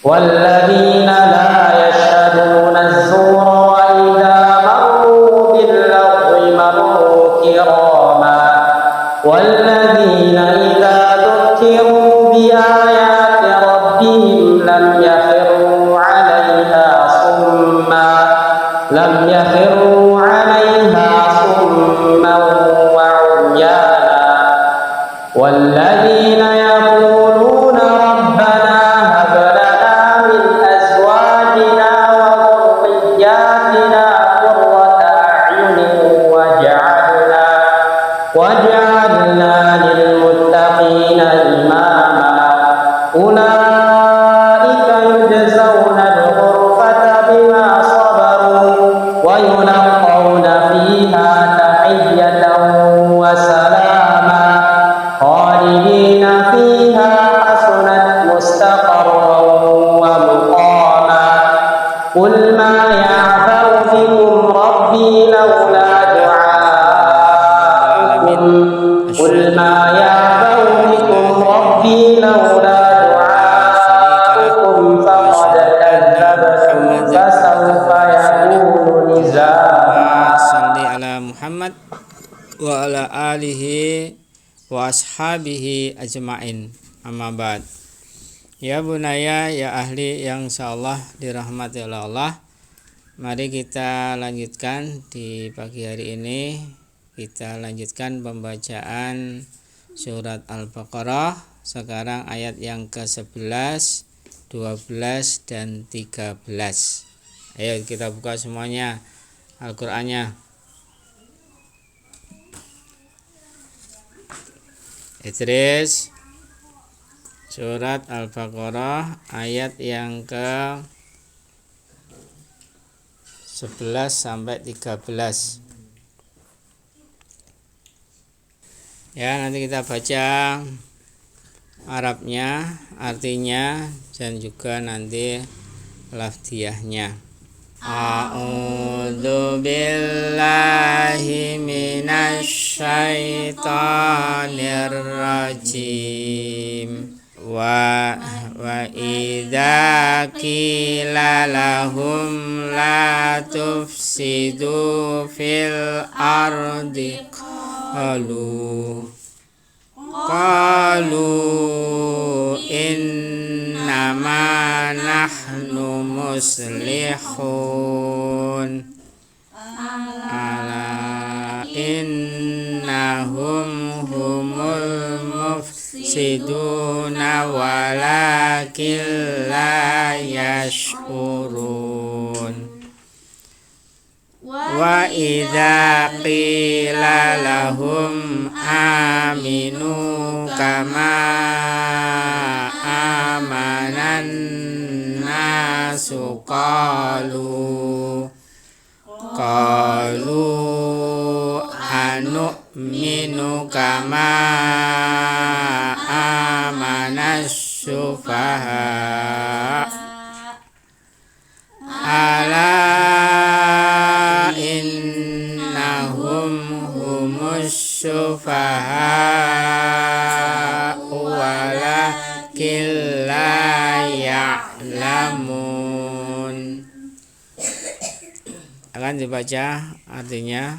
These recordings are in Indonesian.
والذين لا يشهدون الزور وإذا مروا باللغو مروا كراما والذين إذا ذكروا بآيات ربهم لم يخروا عليها صما وعميانا والذين يقولون ربنا هب لنا من أزواجنا وذرياتنا قرة أعين واجعلنا للمتقين إماما أولئك يجزون الغرفة بما صبروا ويلقون فيها تحية وسلاما خالدين فيها حسنت مستقرا ومقاما قل ما يعبأ بكم ربي لولا دعاؤكم قل ما يعبأ بكم ربي لولا دعاؤكم فقد كذبتم فسوف يكون لزاما. صل على محمد وعلى آله wa ashabihi ajma'in. Amma ba'd. Ya bunaya, ya ahli yang insyaallah dirahmati oleh Allah. Mari kita lanjutkan di pagi hari ini. Kita lanjutkan pembacaan surat Al-Baqarah. Sekarang ayat yang ke-11, 12 dan 13. Ayo kita buka semuanya Al-Qur'annya. Idris, surat Al-Baqarah ayat yang ke 11 sampai 13. Ya, nanti kita baca Arabnya, artinya, dan juga nanti lafdiyahnya. A'udzu billahi minasy syaithanir rajim. Wa idza qila lahum la tufsidu fil ardi qalu innama nahnu muslihun ala innahum humul mufsiduna walakin la yash'urun. Wa idza qila lahum aminu kama amanan nasu qalu anu'minu kama amanas sufaha ala sufaha walakin la ya'lamun. Akan dibaca artinya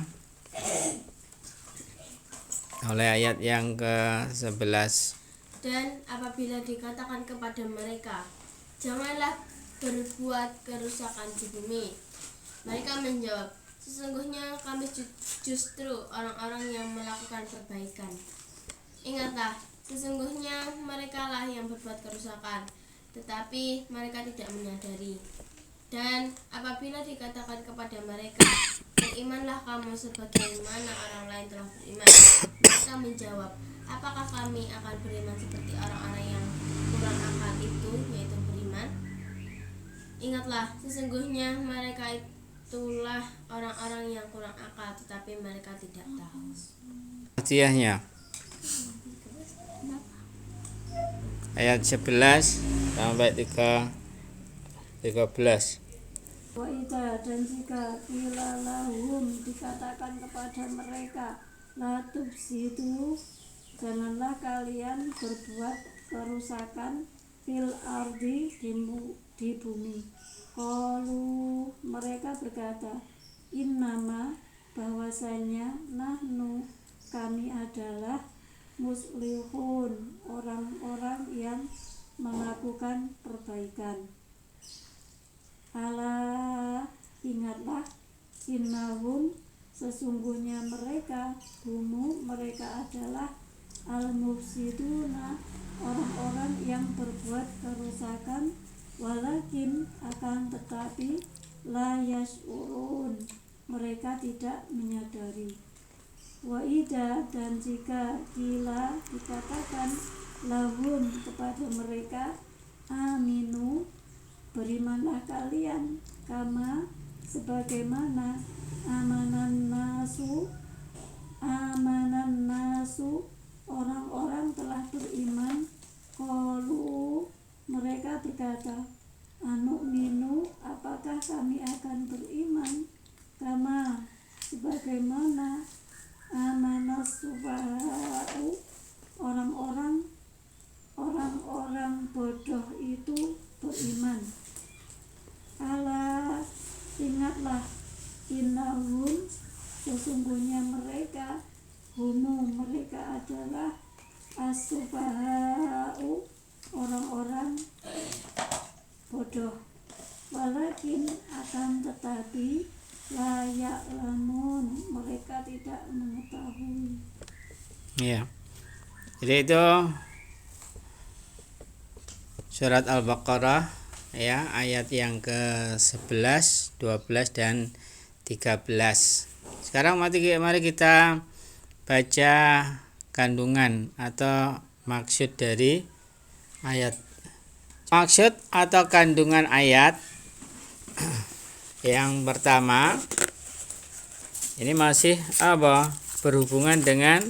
oleh ayat yang ke-11. Dan apabila dikatakan kepada mereka, janganlah berbuat kerusakan di bumi, mereka menjawab, sesungguhnya kami justru orang-orang yang melakukan perbaikan. Ingatlah, sesungguhnya merekalah yang berbuat kerusakan, tetapi mereka tidak menyadari. Dan apabila dikatakan kepada mereka, berimanlah kamu sebagaimana orang lain telah beriman, mereka menjawab, apakah kami akan beriman seperti orang-orang yang kurang akal itu, yaitu beriman? Ingatlah, sesungguhnya mereka itulah orang-orang yang kurang akal, tetapi mereka tidak tahu. Artinya ayat 11 sampai 13. Wa idza, dan jika qila lahum, dikatakan kepada mereka, la tufsidu, janganlah kalian berbuat kerusakan, fil ardi, di bumi. Qalu, mereka berkata, innama, bahwasanya, nahnu, kami adalah muslihun, orang-orang yang melakukan perbaikan. Ala, ingatlah, innahum, sesungguhnya mereka, mereka adalah al-mufsiduna, orang-orang yang berbuat kerusakan, walakin, akan tetapi, la yash'urun, mereka tidak menyadari. Wa idza, dan jika kila, dikatakan, lahum, kepada mereka, aminu, berimanlah kalian, kama, sebagaimana, amanan nasu, orang-orang telah beriman. Qalu, mereka berkata, anu'minu, apakah kami akan beriman, kama, sebagaimana, amanas sufaha'u, orang-orang bodoh itu beriman. Ala, ingatlah, innahum, sesungguhnya mereka, mereka adalah as-sufaha'u, orang-orang bodoh. Walakin, akan tetapi, la ya'lamun, mereka tidak mengetahui. Ya. Jadi itu surat Al-Baqarah ya, ayat yang ke-11, 12 dan 13. Sekarang mari kita baca kandungan atau maksud dari ayat. Maksud atau kandungan ayat yang pertama ini masih berhubungan dengan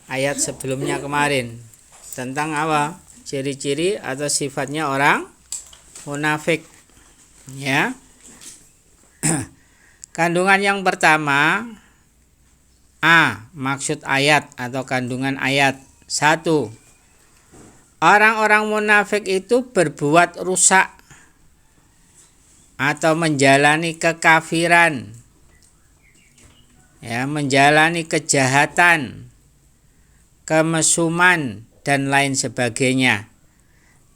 ayat sebelumnya kemarin tentang ciri-ciri atau sifatnya orang munafik ya. Kandungan yang pertama, maksud ayat atau kandungan ayat. 1. Orang-orang munafik itu berbuat rusak atau menjalani kekafiran, ya, menjalani kejahatan, kemesuman dan lain sebagainya,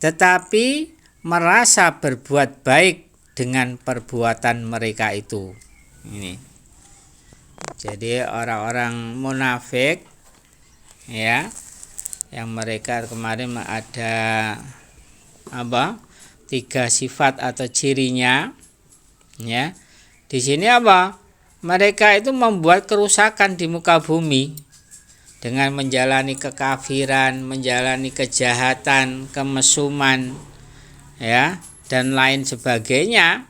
tetapi merasa berbuat baik dengan perbuatan mereka itu. Ini. Jadi orang-orang munafik ya, yang mereka kemarin ada 3 sifat atau cirinya ya. Di sini mereka itu membuat kerusakan di muka bumi dengan menjalani kekafiran, menjalani kejahatan, kemesuman ya, dan lain sebagainya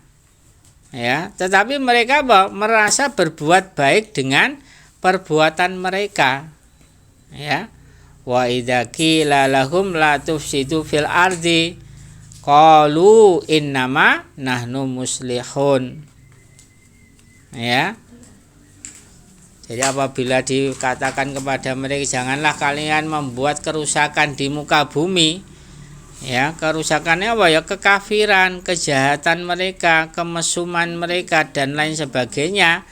ya. Tetapi mereka merasa berbuat baik dengan perbuatan mereka ya. Wa idza qila lahum la tufsidu fil ardi qalu innama nahnu muslihun ya. Jadi apabila dikatakan kepada mereka, janganlah kalian membuat kerusakan di muka bumi ya, kerusakannya kekafiran, kejahatan mereka, kemesuman mereka dan lain sebagainya,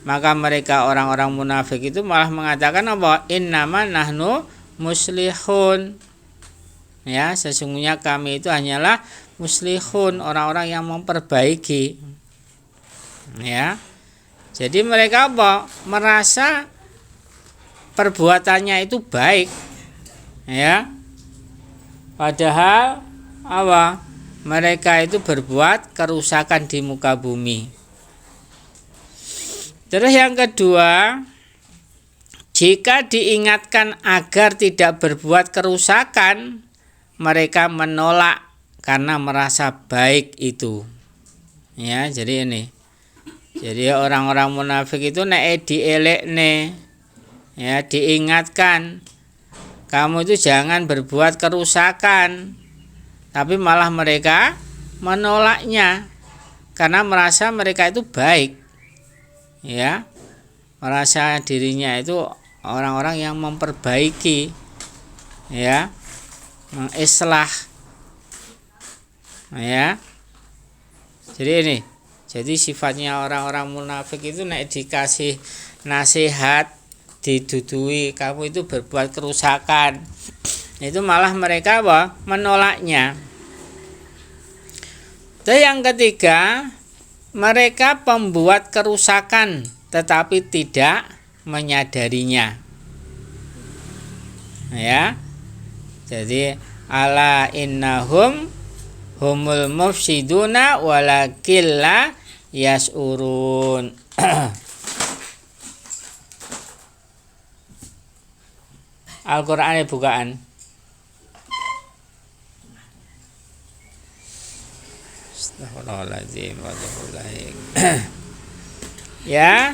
maka mereka orang-orang munafik itu malah mengatakan innama nahnu muslihun ya, sesungguhnya kami itu hanyalah muslihun, orang-orang yang memperbaiki ya. Jadi mereka merasa perbuatannya itu baik ya, padahal mereka itu berbuat kerusakan di muka bumi. Terus yang kedua, jika diingatkan agar tidak berbuat kerusakan, mereka menolak karena merasa baik itu ya. Jadi ini, jadi orang-orang munafik itu nek dielekne ya, diingatkan kamu itu jangan berbuat kerusakan, tapi malah mereka menolaknya karena merasa mereka itu baik ya, merasa dirinya itu orang-orang yang memperbaiki ya, mengislah ya. Jadi ini, jadi sifatnya orang-orang munafik itu nek dikasih nasihat, didudui kamu itu berbuat kerusakan, itu malah mereka apa? Menolaknya. Dan yang ketiga, mereka pembuat kerusakan tetapi tidak menyadarinya. Ya. Jadi ala innahum humul mufsiduna walakin la yas'urun. Al-Qur'an bukaan. Astagfirullahaladzim. Ya.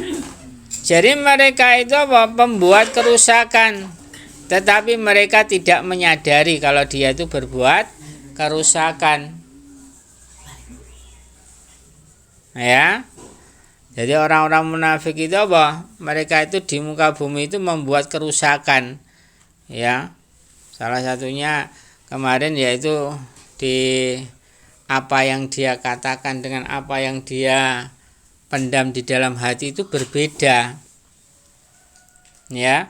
Jadi mereka itu apa? Pembuat kerusakan, tetapi mereka tidak menyadari kalau dia itu berbuat kerusakan. Ya. Jadi orang-orang munafik itu apa? Mereka itu di muka bumi itu membuat kerusakan. Ya. Salah satunya kemarin yaitu di apa yang dia katakan dengan apa yang dia pendam di dalam hati itu berbeda. Ya.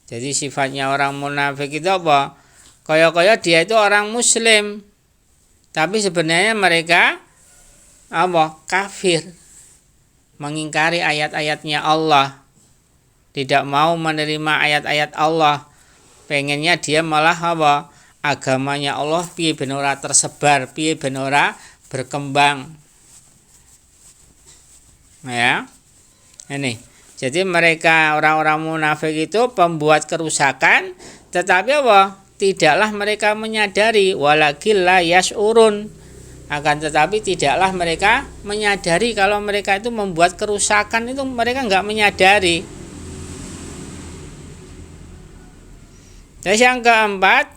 Jadi sifatnya orang munafik itu apa? Kaya-kaya dia itu orang muslim, tapi sebenarnya mereka apa? Kafir, mengingkari ayat-ayatnya Allah, tidak mau menerima ayat-ayat Allah. Pengennya dia malah apa? Agamanya Allah piye ben ora tersebar, piye ben ora berkembang. Ya. Ini. Jadi mereka orang-orang munafik itu pembuat kerusakan, tetapi apa? Tidaklah mereka menyadari, walakil la yas'urun. Akan tetapi tidaklah mereka menyadari kalau mereka itu membuat kerusakan, itu mereka enggak menyadari. Terus yang keempat,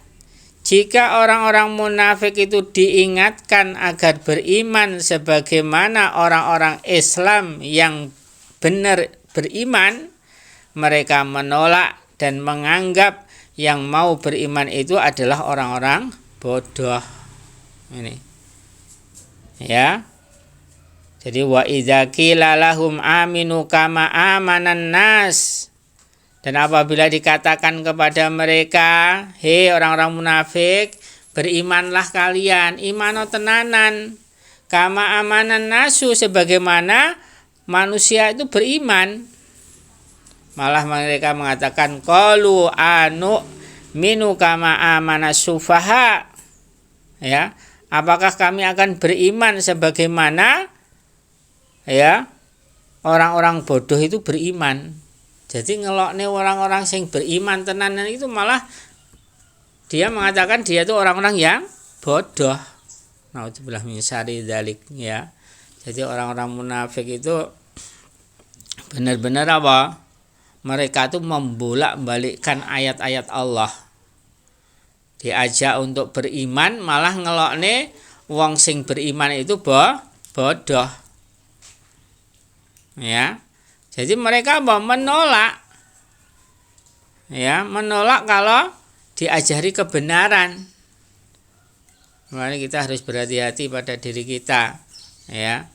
jika orang-orang munafik itu diingatkan agar beriman sebagaimana orang-orang Islam yang benar beriman, mereka menolak dan menganggap yang mau beriman itu adalah orang-orang bodoh. Ini. Ya. Jadi wa idza qila lahum aminu kama amanan nas. Dan apabila dikatakan kepada mereka, hei orang-orang munafik, berimanlah kalian, imano tenanan, kama amanan nasu, sebagaimana manusia itu beriman. Malah mereka mengatakan qalu anu minu kama amanas sufaha. Ya, apakah kami akan beriman sebagaimana ya orang-orang bodoh itu beriman. Jadi ngelokne orang-orang yang beriman tenanan itu malah dia mengatakan dia itu orang-orang yang bodoh. Naudzubillah min syarri dzalik, ya. Jadi orang-orang munafik itu benar-benar apa? Mereka itu membolak-balikkan ayat-ayat Allah. Diajak untuk beriman malah ngelokne wong sing beriman itu bodoh. Ya. Jadi mereka apa? Menolak. Ya, menolak kalau diajari kebenaran. Makanya kita harus berhati-hati pada diri kita. Ya.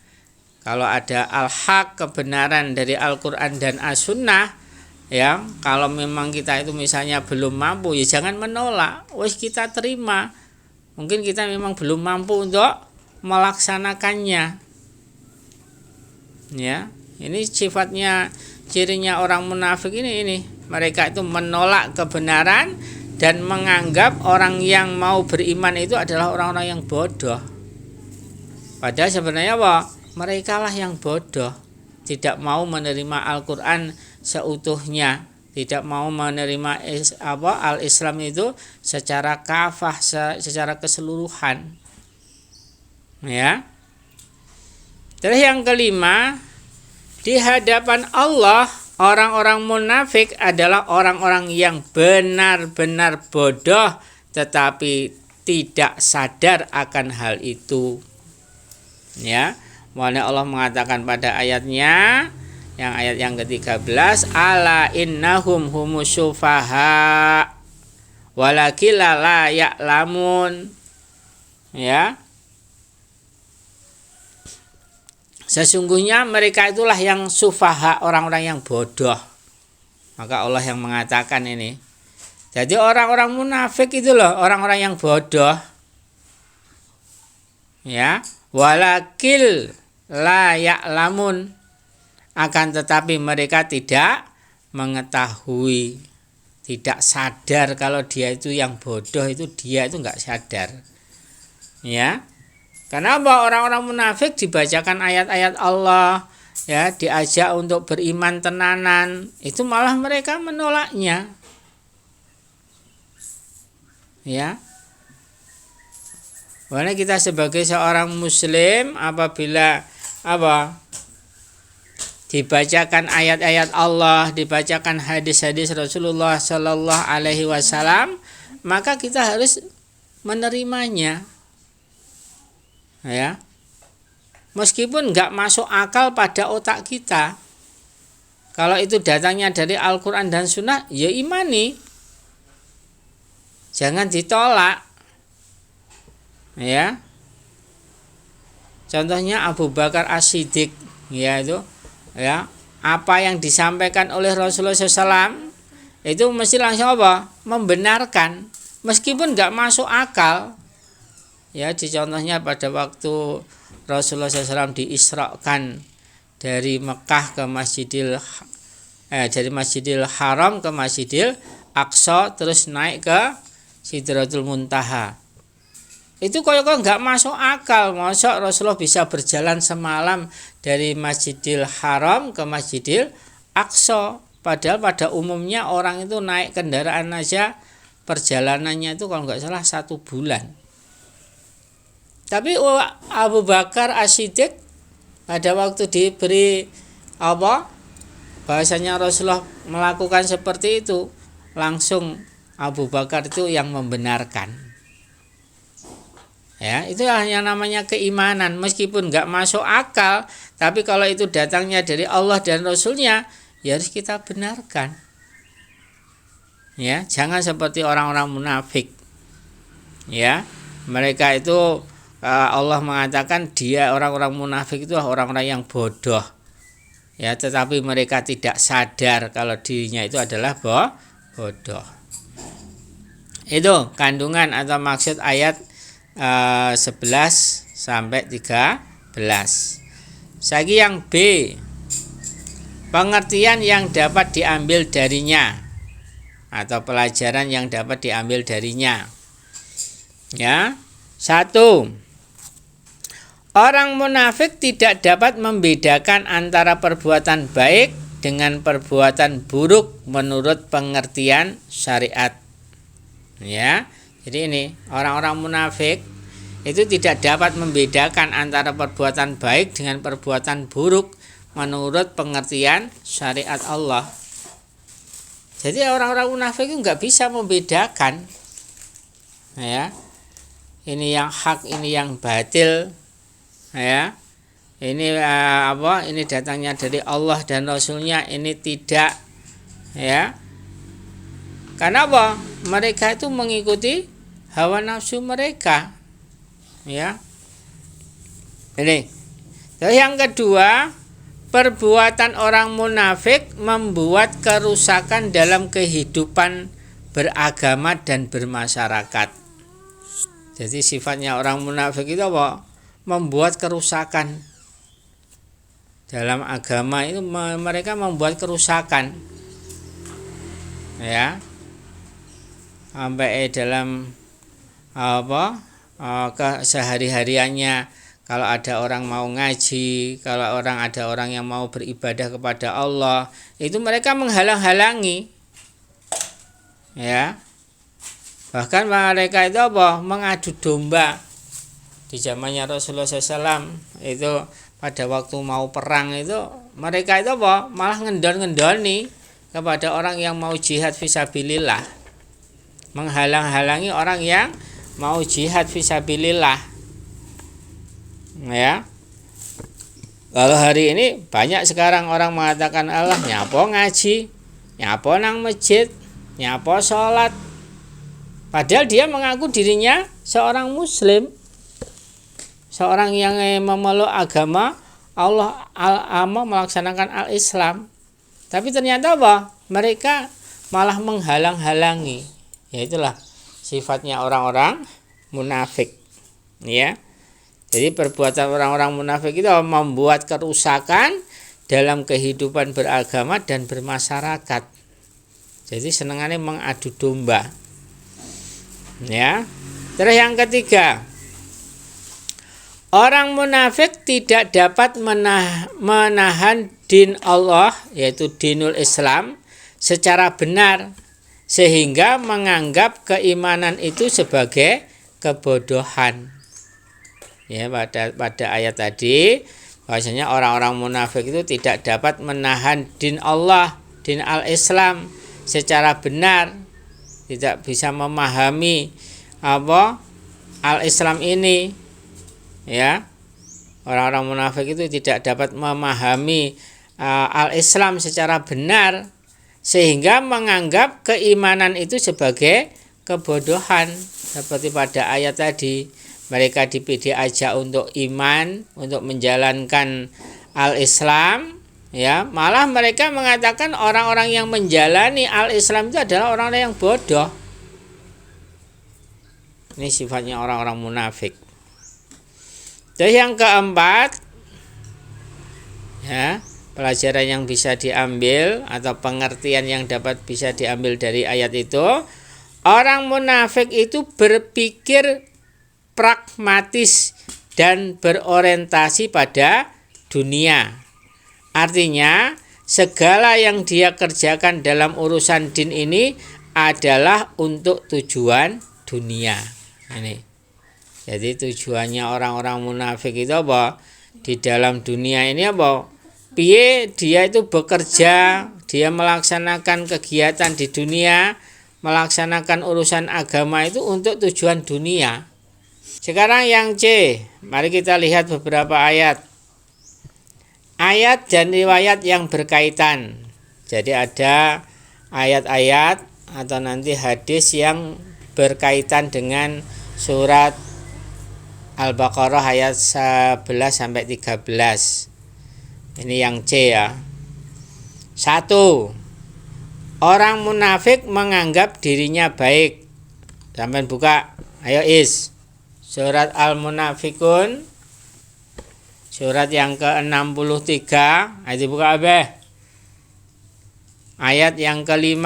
Kalau ada al-haq, kebenaran dari Al-Qur'an dan As-Sunnah, ya, kalau memang kita itu misalnya belum mampu, ya jangan menolak. Wis kita terima. Mungkin kita memang belum mampu untuk melaksanakannya. Ya. Ini sifatnya, cirinya orang munafik ini. Mereka itu menolak kebenaran dan menganggap orang yang mau beriman itu adalah orang-orang yang bodoh. Padahal sebenarnya apa? Mereka lah yang bodoh. Tidak mau menerima Al-Quran seutuhnya. Tidak mau menerima al-Islam itu secara kafah, secara keseluruhan. Ya. Terus yang kelima, di hadapan Allah, orang-orang munafik adalah orang-orang yang benar-benar bodoh tetapi tidak sadar akan hal itu. Ya, makanya Allah mengatakan pada ayatnya, yang ayat yang ke-13, ala innahum humus sufaha walakin la ya'lamun. Ya. Sesungguhnya mereka itulah yang sufaha, orang-orang yang bodoh. Maka Allah yang mengatakan ini. Jadi orang-orang munafik itu loh, orang-orang yang bodoh. Ya, walakil la ya'lamun, akan tetapi mereka tidak mengetahui, tidak sadar kalau dia itu yang bodoh, itu dia itu enggak sadar. Ya. Karena apa? Orang-orang munafik dibacakan ayat-ayat Allah, ya, diajak untuk beriman tenanan, itu malah mereka menolaknya. Ya. Karena kita sebagai seorang muslim apabila dibacakan ayat-ayat Allah, dibacakan hadis-hadis Rasulullah Sallallahu Alaihi Wasallam, maka kita harus menerimanya. Ya, meskipun nggak masuk akal pada otak kita, kalau itu datangnya dari Al-Quran dan Sunnah, ya imani, jangan ditolak. Ya, contohnya Abu Bakar As-Siddiq, ya itu, ya, apa yang disampaikan oleh Rasulullah SAW itu mesti langsung apa? Membenarkan, meskipun nggak masuk akal. Ya, di contohnya pada waktu Rasulullah SAW diisrakan dari Mekah ke dari Masjidil Haram ke Masjidil Aqsa, terus naik ke Sidratul Muntaha. Itu kok nggak masuk akal, masa Rasulullah bisa berjalan semalam dari Masjidil Haram ke Masjidil Aqsa, padahal pada umumnya orang itu naik kendaraan aja perjalanannya itu kalau nggak salah 1 bulan. Tapi Abu Bakar As-Siddiq pada waktu diberi bahasanya Rasulullah melakukan seperti itu, langsung Abu Bakar itu yang membenarkan. Ya, itu yang namanya keimanan, meskipun nggak masuk akal, tapi kalau itu datangnya dari Allah dan Rasulnya, ya harus kita benarkan. Ya, jangan seperti orang-orang munafik. Ya, mereka itu Allah mengatakan dia orang-orang munafik itu orang-orang yang bodoh. Ya, tetapi mereka tidak sadar kalau dirinya itu adalah bodoh. Itu kandungan atau maksud ayat 11 sampai 13. Lagi yang B, pengertian yang dapat diambil darinya atau pelajaran yang dapat diambil darinya. Ya, 1. Orang munafik tidak dapat membedakan antara perbuatan baik dengan perbuatan buruk menurut pengertian syariat. Ya. Jadi ini orang-orang munafik itu tidak dapat membedakan antara perbuatan baik dengan perbuatan buruk menurut pengertian syariat Allah. Jadi orang-orang munafik itu nggak bisa membedakan, ya, ini yang hak, ini yang batil, ya, ini ini datangnya dari Allah dan Rasulnya, ini tidak, ya. Karena apa? Mereka itu mengikuti hawa nafsu mereka, ya. Ini. Terus yang kedua, perbuatan orang munafik membuat kerusakan dalam kehidupan beragama dan bermasyarakat. Jadi sifatnya orang munafik itu apa? Membuat kerusakan dalam agama, itu mereka membuat kerusakan, ya, sampai dalam sehari-hariannya. Kalau ada orang mau ngaji, kalau ada orang yang mau beribadah kepada Allah, itu mereka menghalang-halangi, ya. Bahkan mereka itu mengadu domba. Di zamannya Rasulullah SAW itu pada waktu mau perang itu mereka itu malah ngendon-ngendoni kepada orang yang mau jihad fisabilillah, menghalang-halangi orang yang mau jihad fisabilillah, ya. Kalau hari ini banyak sekarang orang mengatakan Allah nyapo ngaji, nyapo nang masjid, nyapo sholat, padahal dia mengaku dirinya seorang muslim, seorang yang memeluk agama Allah melaksanakan al-Islam, tapi ternyata apa? Mereka malah menghalang-halangi. Ya itulah sifatnya orang-orang munafik. Ya. Jadi perbuatan orang-orang munafik itu membuat kerusakan dalam kehidupan beragama dan bermasyarakat. Jadi senangannya mengadu domba. Ya. Terus yang ketiga, orang munafik tidak dapat menahan din Allah, yaitu dinul Islam, secara benar, sehingga menganggap keimanan itu sebagai kebodohan. Ya, pada ayat tadi bahwasanya orang-orang munafik itu tidak dapat menahan din Allah, din al-Islam secara benar, tidak bisa memahami apa al-Islam ini. Ya, orang-orang munafik itu tidak dapat memahami al-Islam secara benar, sehingga menganggap keimanan itu sebagai kebodohan. Seperti pada ayat tadi, mereka diajak untuk iman, untuk menjalankan al-Islam, ya, malah mereka mengatakan orang-orang yang menjalani al-Islam itu adalah orang-orang yang bodoh. Ini sifatnya orang-orang munafik. Dan yang keempat, ya, pelajaran yang bisa diambil atau pengertian yang dapat bisa diambil dari ayat itu, orang munafik itu berpikir pragmatis dan berorientasi pada dunia. Artinya, segala yang dia kerjakan dalam urusan din ini adalah untuk tujuan dunia. Ini. Jadi tujuannya orang-orang munafik itu apa? Di dalam dunia ini apa? Piye dia itu bekerja, dia melaksanakan kegiatan di dunia, melaksanakan urusan agama itu untuk tujuan dunia. Sekarang yang C, mari kita lihat beberapa ayat. Ayat dan riwayat yang berkaitan. Jadi ada ayat-ayat atau nanti hadis yang berkaitan dengan surat Al-Baqarah ayat 11 sampai 13. Ini yang C ya. 1. Orang munafik menganggap dirinya baik. Sampai buka. Ayo Is. Surat Al-Munafikun, surat yang ke-63, ayat dibuka apa? Ayat yang ke-5.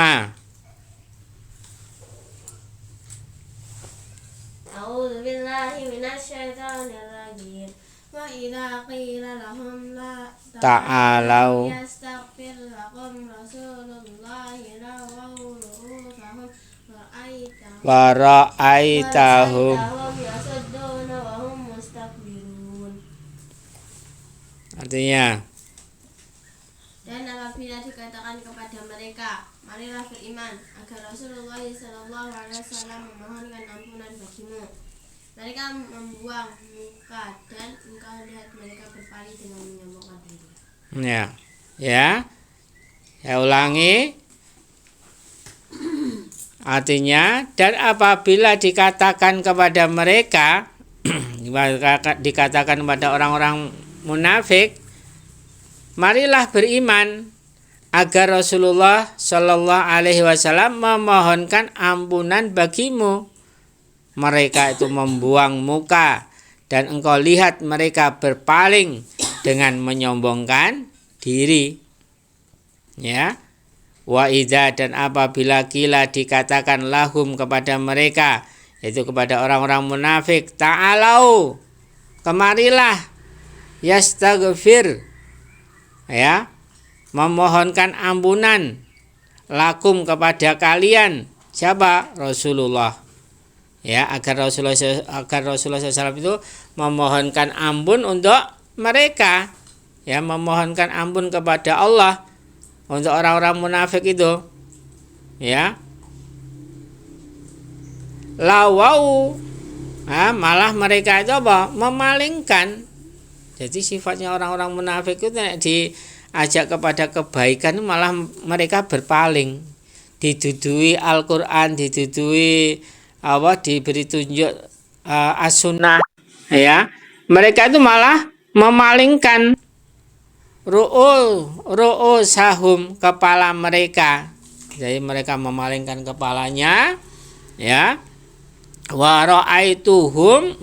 A'udzubillahi minasyaitonir rajim. Wa idza qila lahum la Ta'alau yastaghfir lakum rasulullahi lawaw ru'usahum wara'aitahum. Artinya, dan apabila dikatakan kepada mereka, marilah beriman, agar Rasulullah SAW memohonkan ampunan bagimu, mereka membuang muka dan engkau lihat mereka berpaling dengan menyombongkan diri. Ya ulangi. Artinya, dan apabila dikatakan kepada mereka, dikatakan kepada orang-orang munafik, marilah beriman, agar Rasulullah Shallallahu Alaihi Wasallam memohonkan ampunan bagimu. Mereka itu membuang muka dan engkau lihat mereka berpaling dengan menyombongkan diri. Ya. Wa idza, dan apabila kila dikatakan lahum kepada mereka, yaitu kepada orang-orang munafik, ta'alau, kemarilah, yastaghfir, ya, memohonkan ampunan, lakum kepada kalian, siapa? Rasulullah. Ya, agar Rasulullah SAW itu memohonkan ampun untuk mereka, ya, memohonkan ampun kepada Allah untuk orang-orang munafik itu, ya. Lawau, malah mereka itu apa? Memalingkan. Jadi sifatnya orang-orang munafik itu diajak kepada kebaikan, malah mereka berpaling. Didudui Al-Quran, didudui diberi tunjuk as-sunnah, ya. Mereka itu malah memalingkan, ru'usahum, kepala mereka. Jadi mereka memalingkan kepalanya, ya. Wa ra'aitahum,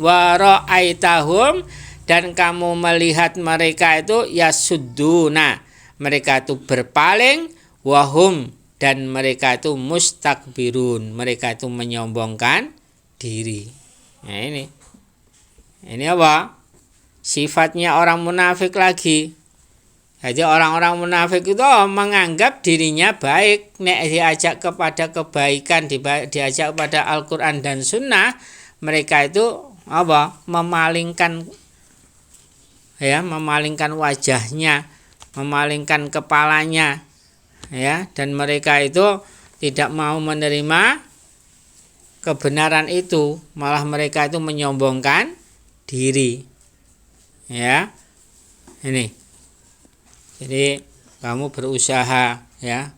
dan kamu melihat mereka itu yasudduna, mereka itu berpaling, wahum, dan mereka itu mustakbirun, mereka itu menyombongkan diri. Nah, ini apa? Sifatnya orang munafik lagi. Jadi orang-orang munafik itu menganggap dirinya baik, nek diajak kepada kebaikan, diajak kepada Al-Quran dan Sunnah, mereka itu apa? Memalingkan wajahnya, memalingkan kepalanya, ya, dan mereka itu tidak mau menerima kebenaran itu, malah mereka itu menyombongkan diri, ya. Ini. Jadi kamu berusaha, ya,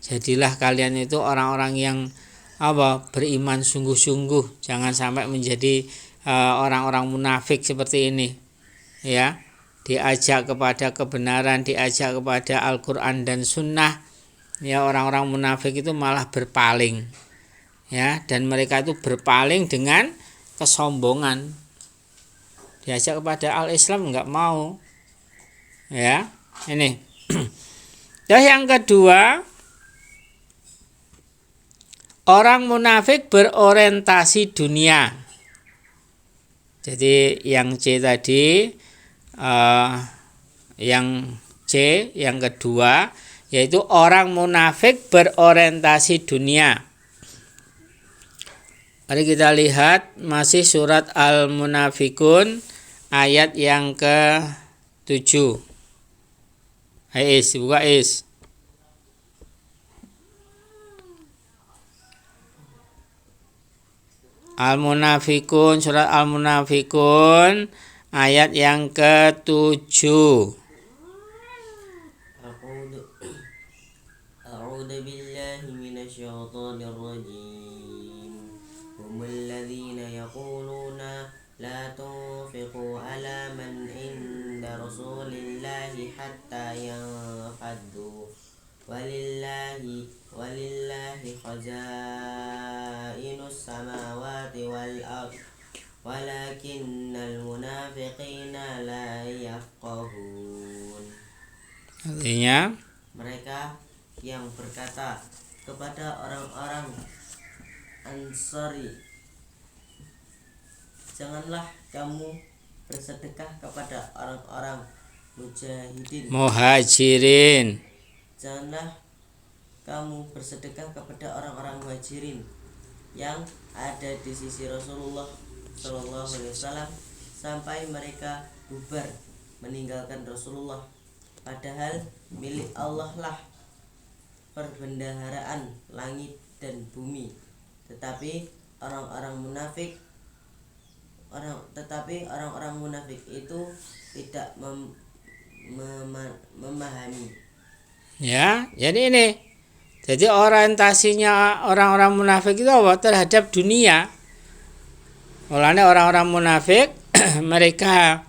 jadilah kalian itu orang-orang yang beriman sungguh-sungguh, jangan sampai menjadi orang-orang munafik seperti ini, ya. Diajak kepada kebenaran, diajak kepada Al-Quran dan Sunnah, ya, orang-orang munafik itu malah berpaling, ya, dan mereka itu berpaling dengan kesombongan. Diajak kepada Al-Islam enggak mau, ya. Ini. Dan yang kedua, orang munafik berorientasi dunia. Jadi yang C tadi, yang C yang kedua, yaitu orang munafik berorientasi dunia. Mari kita lihat masih surat Al-Munafikun ayat yang ke-7. Buka Is. Al-Munafikun, surat Al-Munafikun ayat yang ke-7. A'udzu billahi minasyaitonir rajim. Humul ladzina yaquluna la tunfiqu ala man inda rasulillahi hatta yanfaddu walillahi khazainus samawati wal ard walakinnal munafiqina la yafqahun. Artinya, mereka yang berkata kepada orang-orang Ansari, janganlah kamu bersedekah kepada orang-orang muhajirin. Janganlah kamu bersedekah kepada orang-orang muhajirin yang ada di sisi Rasulullah Shallallahu Alaihi Wasallam sampai mereka bubar meninggalkan Rasulullah. Padahal milik Allah lah perbendaharaan langit dan bumi. Tetapi orang-orang munafik itu tidak memahami. Ya, jadi ini. Jadi orientasinya orang-orang munafik itu apa? Terhadap dunia. Olehnya orang-orang munafik mereka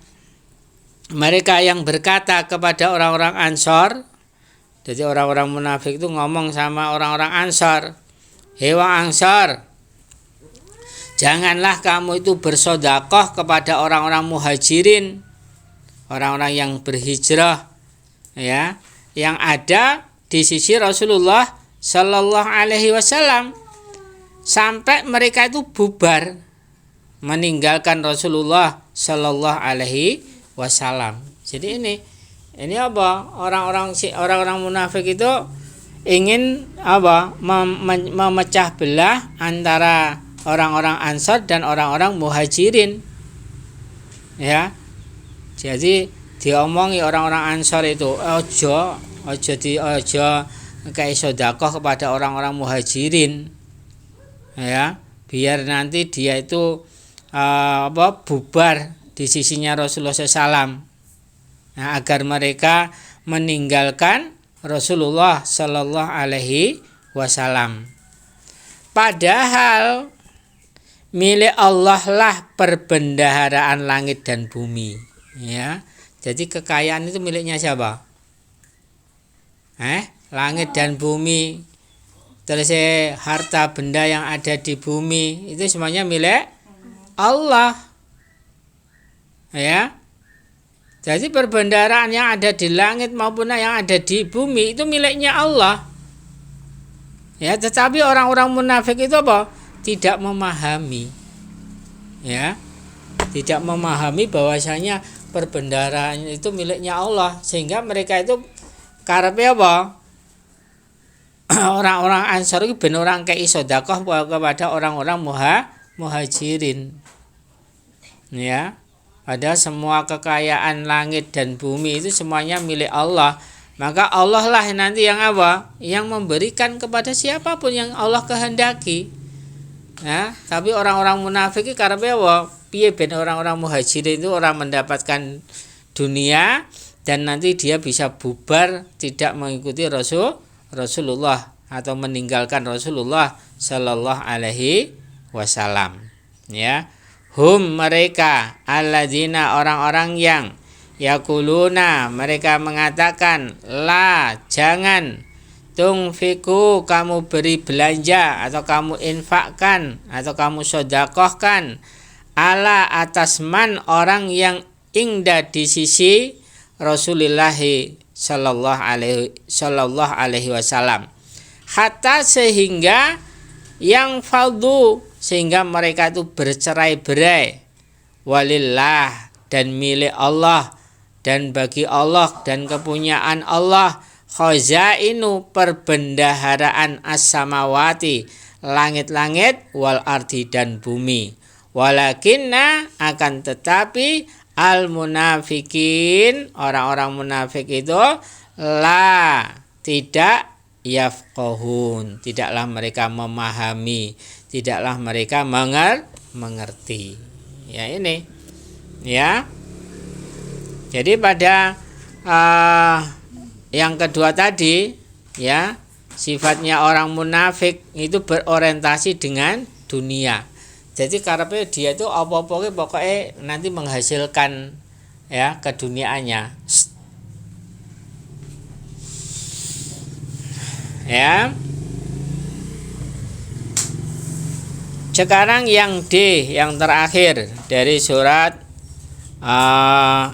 yang berkata kepada orang-orang Ansor. Jadi orang-orang munafik itu ngomong sama orang-orang Ansor, "Hei wong Ansor, janganlah kamu itu bersedekah kepada orang-orang muhajirin, orang-orang yang berhijrah, ya, yang ada di sisi Rasulullah Sallallahu Alaihi Wasallam sampai mereka itu bubar meninggalkan Rasulullah Sallallahu Alaihi Wasallam." Jadi ini apa? Orang-orang munafik itu ingin apa? Memecah belah antara orang-orang Ansar dan orang-orang muhajirin. Ya. Jadi diomongi orang-orang Ansar itu, ojo kayak sedekah kepada orang-orang muhajirin, ya, biar nanti dia itu bubar di sisinya Rasulullah SAW, nah, agar mereka meninggalkan Rasulullah Sallallahu Alaihi Wasallam. Padahal milik Allah lah perbendaharaan langit dan bumi, ya. Jadi kekayaan itu miliknya siapa? Langit dan bumi, terus harta benda yang ada di bumi itu semuanya milik Allah. Ya. Jadi perbendaharaan yang ada di langit maupun yang ada di bumi itu miliknya Allah. Ya, tetapi orang-orang munafik itu apa? Tidak memahami. Ya. Tidak memahami bahwasanya perbendaharaan itu miliknya Allah, sehingga mereka itu karepe apa? Orang-orang Ansar itu ben orang kei sedekah kepada orang-orang muhajirin. Ya. Padahal semua kekayaan langit dan bumi itu semuanya milik Allah. Maka Allah lah nanti yang apa? Yang memberikan kepada siapapun yang Allah kehendaki. Ya, tapi orang-orang munafik itu karena apa? Piye ben orang-orang muhajirin itu orang mendapatkan dunia dan nanti dia bisa bubar tidak mengikuti Rasulullah atau meninggalkan Rasulullah Shallallahu Alaihi Wasallam. Ya. Hum mereka alladzina orang-orang yang yakuluna mereka mengatakan la jangan tungfiku kamu beri belanja atau kamu infakkan atau kamu sedekahkan ala atas man orang yang ingda di sisi Rasulullah sallallahu alaihi wasallam hatta sehingga yang faldu sehingga mereka itu bercerai-berai walillah dan milik Allah dan bagi Allah dan kepunyaan Allah khazainu perbendaharaan as-samawati langit-langit wal ardi dan bumi walakinna akan tetapi al munafikin orang-orang munafik itu la tidak yafqahun tidaklah mereka memahami tidaklah mereka mengerti. Ya ini. Ya. Jadi pada yang kedua tadi ya, sifatnya orang munafik itu berorientasi dengan dunia. Jadi karepe dia itu apa-apa pokoknya nanti menghasilkan ya keduniaannya. Ya. Sekarang yang D, yang terakhir dari surat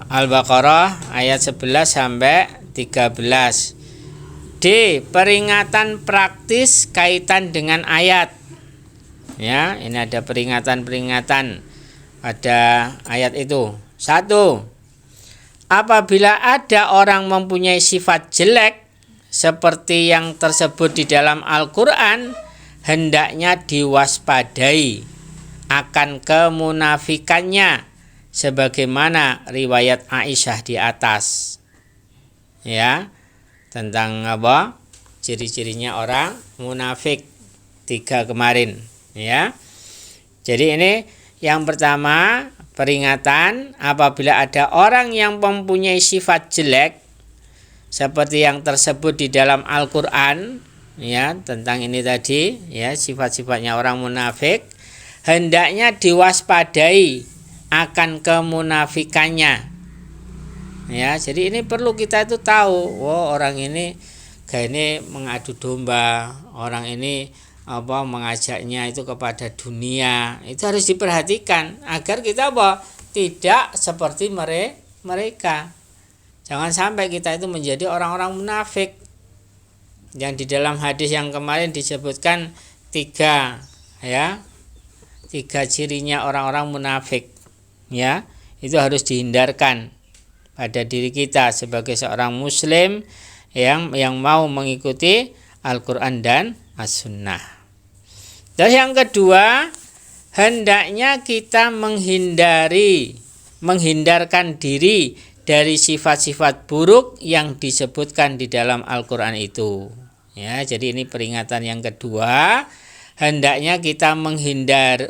Al-Baqarah ayat 11 sampai 13. D, peringatan praktis kaitan dengan ayat. Ya, ini ada peringatan-peringatan pada ayat itu. 1. Apabila ada orang mempunyai sifat jelek seperti yang tersebut di dalam Al-Qur'an, hendaknya diwaspadai akan kemunafikannya sebagaimana riwayat Aisyah di atas. Ya, tentang apa? Ciri-cirinya orang munafik 3 kemarin, ya. Jadi ini yang pertama, peringatan apabila ada orang yang mempunyai sifat jelek seperti yang tersebut di dalam Al-Qur'an. Ya, tentang ini tadi ya, sifat-sifatnya orang munafik hendaknya diwaspadai akan kemunafikannya. Ya, jadi ini perlu kita itu tahu, orang ini kayak ini mengadu domba, orang ini apa mengajaknya itu kepada dunia. Itu harus diperhatikan agar kita apa? Tidak seperti mereka. Jangan sampai kita itu menjadi orang-orang munafik. Yang di dalam hadis yang kemarin disebutkan 3 ya, 3 cirinya orang-orang munafik ya, itu harus dihindarkan pada diri kita sebagai seorang muslim yang mau mengikuti Al-Qur'an dan As-Sunnah. Dan yang kedua, hendaknya kita menghindarkan diri dari sifat-sifat buruk yang disebutkan di dalam Al-Qur'an itu. Ya, jadi ini peringatan yang kedua, hendaknya kita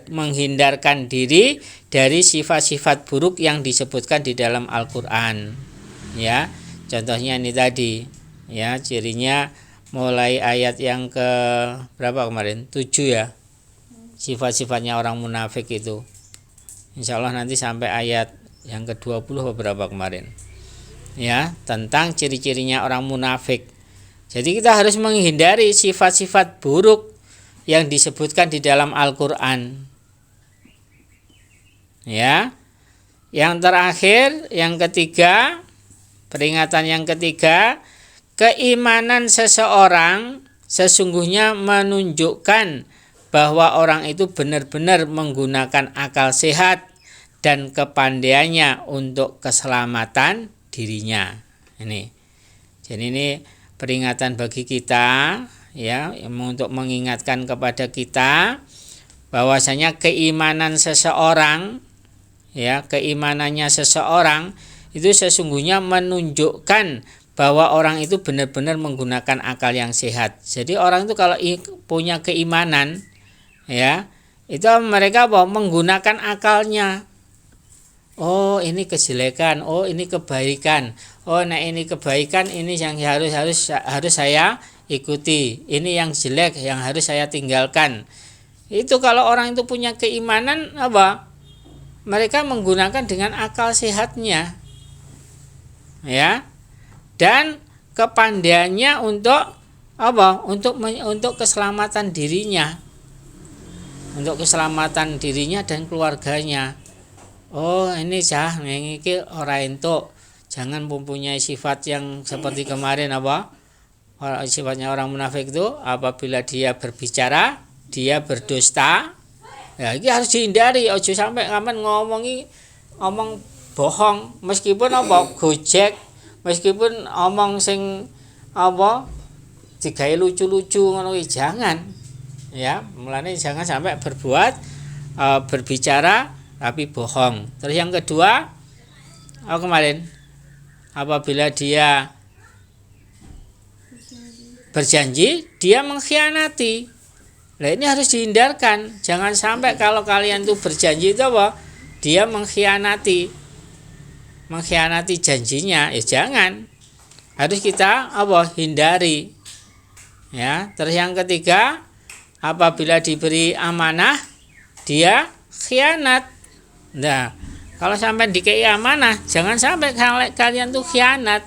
menghindarkan diri dari sifat-sifat buruk yang disebutkan di dalam Al-Qur'an. Ya, contohnya ini tadi, ya, cirinya mulai ayat yang ke berapa kemarin? 7 ya. Sifat-sifatnya orang munafik itu. Insya Allah nanti sampai ayat yang ke-20 berapa kemarin. Ya, tentang ciri-cirinya orang munafik. Jadi kita harus menghindari sifat-sifat buruk yang disebutkan di dalam Al-Qur'an. Ya. Yang terakhir, yang ketiga, peringatan yang ketiga, keimanan seseorang sesungguhnya menunjukkan bahwa orang itu benar-benar menggunakan akal sehat dan kepandaiannya untuk keselamatan dirinya. Ini. Jadi ini peringatan bagi kita, ya, untuk mengingatkan kepada kita bahwasanya keimanan seseorang, ya, keimanannya seseorang itu sesungguhnya menunjukkan bahwa orang itu benar-benar menggunakan akal yang sehat. Jadi orang itu kalau punya keimanan, ya, itu mereka menggunakan akalnya. Oh, ini kejelekan, oh ini kebaikan. Oh, nah ini kebaikan, ini yang harus saya ikuti. Ini yang jelek yang harus saya tinggalkan. Itu kalau orang itu punya keimanan apa? Mereka menggunakan dengan akal sehatnya. Ya. Dan kepandaiannya untuk apa? Untuk keselamatan dirinya. Untuk keselamatan dirinya dan keluarganya. Oh, ini ora entuk. Jangan mempunyai sifat yang seperti kemarin apa? Sifatnya orang munafik itu apabila dia berbicara, dia berdusta. Ya, ini harus dihindari. Ojo sampai kapan ngomong bohong, meskipun apa? Gojek, meskipun omong sing apa? Digawe lucu-lucu ngono iki jangan. Ya, mulane jangan sampai berbicara tapi bohong. Terus yang kedua, kemarin apabila dia berjanji, dia mengkhianati. Nah, ini harus dihindarkan. Jangan sampai kalau kalian tuh berjanji itu apa? Dia mengkhianati janjinya. Ya jangan. Harus kita hindari. Ya, terus yang ketiga, apabila diberi amanah, dia khianat. Nah, kalau sampai dikei amanah, jangan sampai kalian tuh khianat.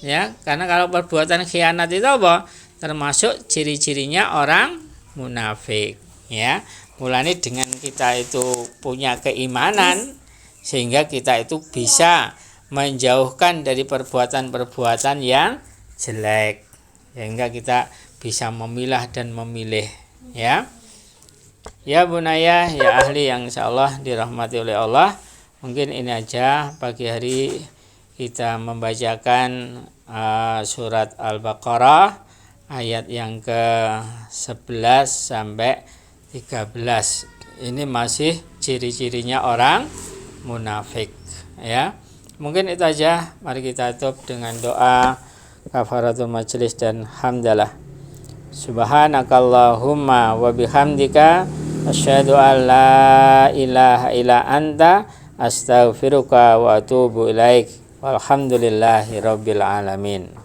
Ya, karena kalau perbuatan khianat itu apa? Termasuk ciri-cirinya orang munafik. Ya, mulai dengan kita itu punya keimanan, sehingga kita itu bisa menjauhkan dari perbuatan-perbuatan yang jelek, sehingga kita bisa memilah dan memilih. Ya. Ya bunaya, ya ahli yang insyaallah dirahmati oleh Allah. Mungkin ini aja pagi hari kita membacakan surat Al-Baqarah ayat yang ke-11 sampai 13. Ini masih ciri-cirinya orang munafik, ya. Mungkin itu aja. Mari kita tutup dengan doa kafaratul majelis dan hamdalah. Subhanakallahumma wa bihamdika asyhadu an la ilaha illa anta astaghfiruka wa atubu ilaik. Walhamdulillahi rabbil alamin.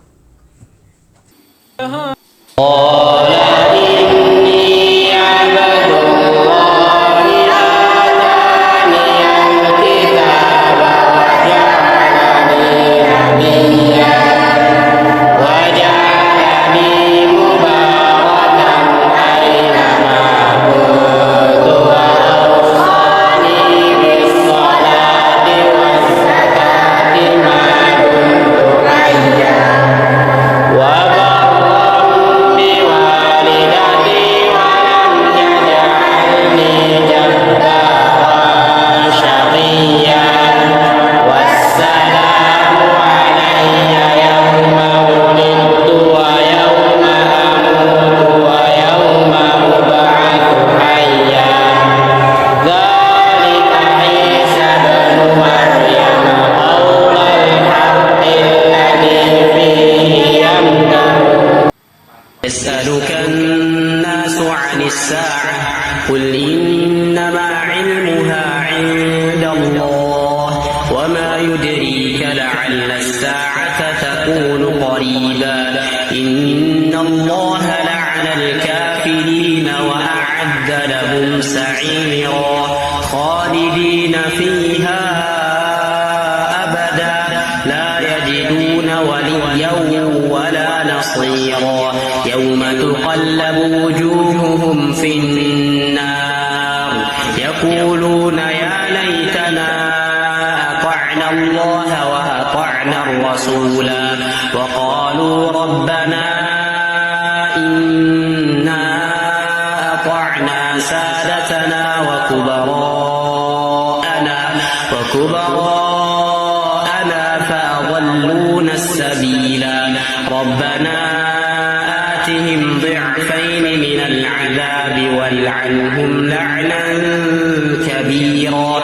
يسألك الناس عن الساعة قل إنما علمها عند الله وما يدريك لعل الساعة تكون قريبا إن الله لعن الكافرين وأعد لهم سعيرا خالدين فيها أبدا لا يجدون وليا ولا نصيرا. تقلب وجوههم في النار يقولون يا ليتنا أطعنا الله وأطعنا الرسول وقالوا ربنا إنا أطعنا سادتنا وكبراءنا فأضلونا السبيل ربنا آتهم ضعفين من العذاب والعنهم لعنا كبيرا